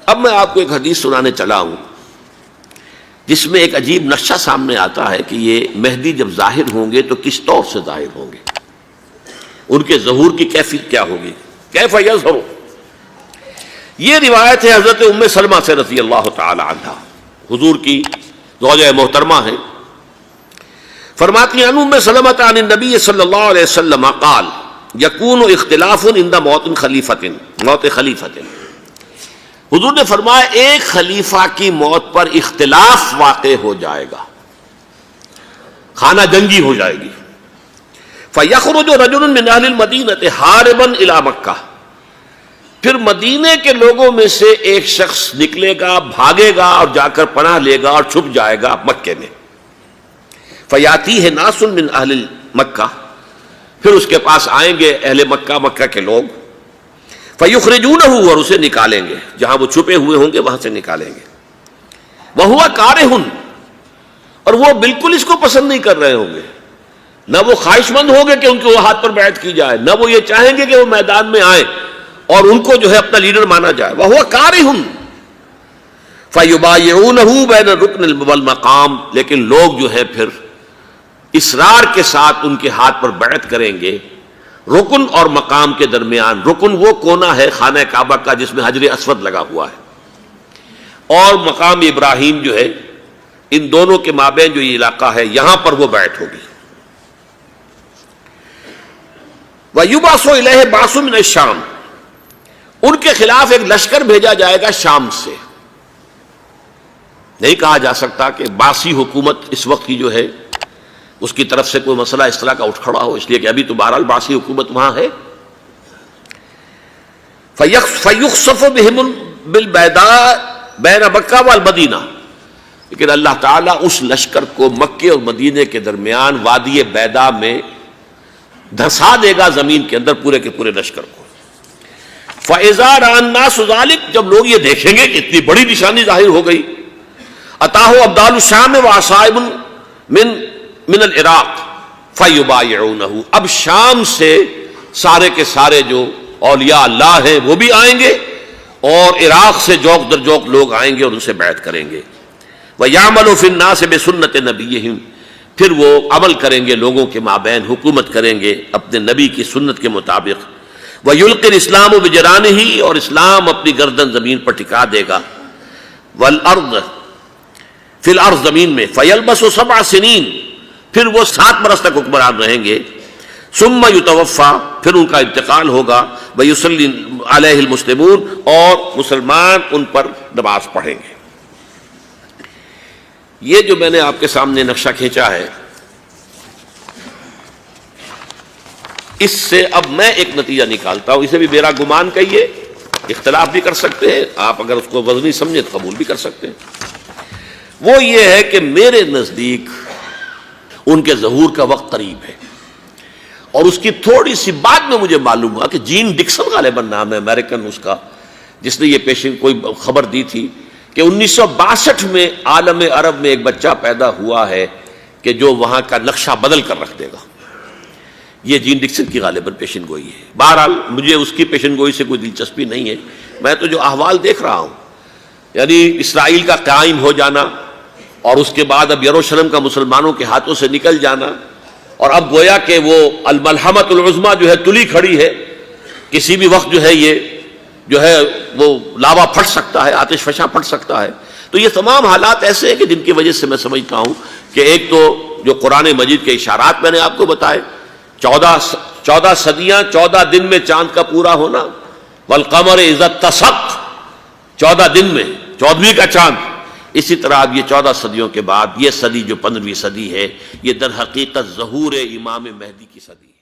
اب میں آپ کو ایک حدیث سنانے چلا ہوں جس میں ایک عجیب نقشہ سامنے آتا ہے کہ یہ مہدی جب ظاہر ہوں گے تو کس طور سے ظاہر ہوں گے، ان کے ظہور کی کیفیت کیا ہوگی، کیف یظہر۔ یہ روایت ہے حضرت ام سلمہ سے رضی اللہ تعالی عنہا، حضور کی زوجہ محترمہ ہیں، فرماتی ہیں ام سلمہ عن النبی صلی اللہ علیہ وسلم قال یکون اختلاف عند موت خلیفۃ، موت خلیفۃ، حضور نے فرمایا ایک خلیفہ کی موت پر اختلاف واقع ہو جائے گا، خانہ جنگی ہو جائے گی۔ فَيَخْرُجُ رَجُلٌ مِّنْ أَهْلِ الْمَدِينَةِ حَارِبًا إِلَىٰ مَكَّةَ، پھر مدینے کے لوگوں میں سے ایک شخص نکلے گا، بھاگے گا اور جا کر پناہ لے گا اور چھپ جائے گا مکے میں۔ فَيَأْتِيهِ نَاسٌ مِّنْ أَهْلِ مَكَّةِ، پھر اس کے پاس آئیں گے اہل مکہ، مکہ کے لوگ، فَيُخْرِجُونَهُ، اور اسے نکالیں گے، جہاں وہ چھپے ہوئے ہوں گے وہاں سے نکالیں گے۔ وَهُوَ كَارِهٌ، اور وہ بالکل اس کو پسند نہیں کر رہے ہوں گے، نہ وہ خواہش مند ہوں گے کہ ان کے ہاتھ پر بیعت کی جائے، نہ وہ یہ چاہیں گے کہ وہ میدان میں آئیں اور ان کو جو ہے اپنا لیڈر مانا جائے۔ وَهُوَ كَارِهٌ فَيُبَايِعُونَهُ بَيْنَ الرُّكْنِ وَالْمَقَامِ، لیکن لوگ جو ہے پھر اصرار کے ساتھ ان کے ہاتھ پر بیعت کریں گے رکن اور مقام کے درمیان۔ رکن وہ کونا ہے خانہ کعبہ کا جس میں حجر اسود لگا ہوا ہے، اور مقام ابراہیم جو ہے، ان دونوں کے مابین جو یہ علاقہ ہے یہاں پر وہ بیعت ہوگی۔ وَيُبْعَثُ إِلَيْهِ بَعْثٌ مِّنَ الشَّامِ، ان کے خلاف ایک لشکر بھیجا جائے گا شام سے۔ نہیں کہا جا سکتا کہ باسی حکومت اس وقت کی جو ہے اس کی طرف سے کوئی مسئلہ اس طرح کا اٹھ کھڑا ہو، اس لیے کہ ابھی تو بہرحال باسی حکومت وہاں ہے۔ فَيُخْسَفُ بِهِمُ بِالْبَيْضَاءِ بَيْنَ مَكَّةَ وَالْمَدِينَةِ، لیکن اللہ تعالیٰ اس لشکر کو مکے اور مدینے کے درمیان وادی بیضاء میں دھسا دے گا زمین کے اندر، پورے کے پورے لشکر کو۔ فَإِذَا رَأَى النَّاسُ ذَلِكَ، جب لوگ یہ دیکھیں گے کہ اتنی بڑی نشانی ظاہر ہو گئی، أَتَاهُ أَبْدَالُ الشَّامِ وَعَصَائِبٌ من العراق فَيُبَايِعُونَهُ، اب شام سے سارے کے سارے جو اولیاء اللہ ہیں وہ بھی آئیں گے، اور عراق سے جوق در جوق لوگ آئیں گے اور ان سے بیعت کریں گے۔ وَيَعْمَلُ فِي النَّاسِ بِسُنَّةِ نَبِيِّهِمْ، پھر وہ عمل کریں گے لوگوں کے مابین، حکومت کریں گے اپنے نبی کی سنت کے مطابق۔ وَيُلْقِي الْإِسْلَامُ بِجَرَانِهِ، اور اسلام اپنی گردن زمین پر ٹکا دے گا۔ وَالْأَرْض فِي الْأَرْض، زمین میں۔ فَيَلْبَسُ 7 سنین، پھر وہ 7 برس تک حکمران رہیں گے۔ ثم یتوفا، پھر ان کا انتقال ہوگا۔ ویصلی علیہ المسلمون، اور مسلمان ان پر نماز پڑھیں گے۔ یہ جو میں نے آپ کے سامنے نقشہ کھینچا ہے، اس سے اب میں ایک نتیجہ نکالتا ہوں، اسے بھی میرا گمان کہیے، اختلاف بھی کر سکتے ہیں آپ، اگر اس کو وزنی سمجھے تو قبول بھی کر سکتے ہیں۔ وہ یہ ہے کہ میرے نزدیک ان کے ظہور کا وقت قریب ہے، اور اس کی تھوڑی سی بعد میں مجھے معلوم ہوا کہ جین ڈکسن غالباً نام ہے امریکن اس کا، جس نے یہ پیشن کوئی خبر دی تھی کہ 1962 میں عالم عرب میں ایک بچہ پیدا ہوا ہے کہ جو وہاں کا نقشہ بدل کر رکھ دے گا۔ یہ جین ڈکسن کی غالباً پیشن گوئی ہے۔ بہرحال مجھے اس کی پیشن گوئی سے کوئی دلچسپی نہیں ہے، میں تو جو احوال دیکھ رہا ہوں، یعنی اسرائیل کا قائم ہو جانا، اور اس کے بعد اب یروشلم کا مسلمانوں کے ہاتھوں سے نکل جانا، اور اب گویا کہ وہ الملحمۃ العظمیٰ جو ہے تلی کھڑی ہے، کسی بھی وقت جو ہے یہ جو ہے وہ لاوا پھٹ سکتا ہے، آتش فشاں پھٹ سکتا ہے۔ تو یہ تمام حالات ایسے ہیں کہ جن کی وجہ سے میں سمجھتا ہوں کہ ایک تو جو قرآن مجید کے اشارات میں نے آپ کو بتائے، 14 صدیاں 14 دن میں چاند کا پورا ہونا، والقمر اذا اتسق، 14 دن میں 14ویں کا چاند۔ اسی طرح اب یہ 14 صدیوں کے بعد یہ صدی جو 15ویں صدی ہے، یہ در حقیقت ظہور امام مہدی کی صدی ہے۔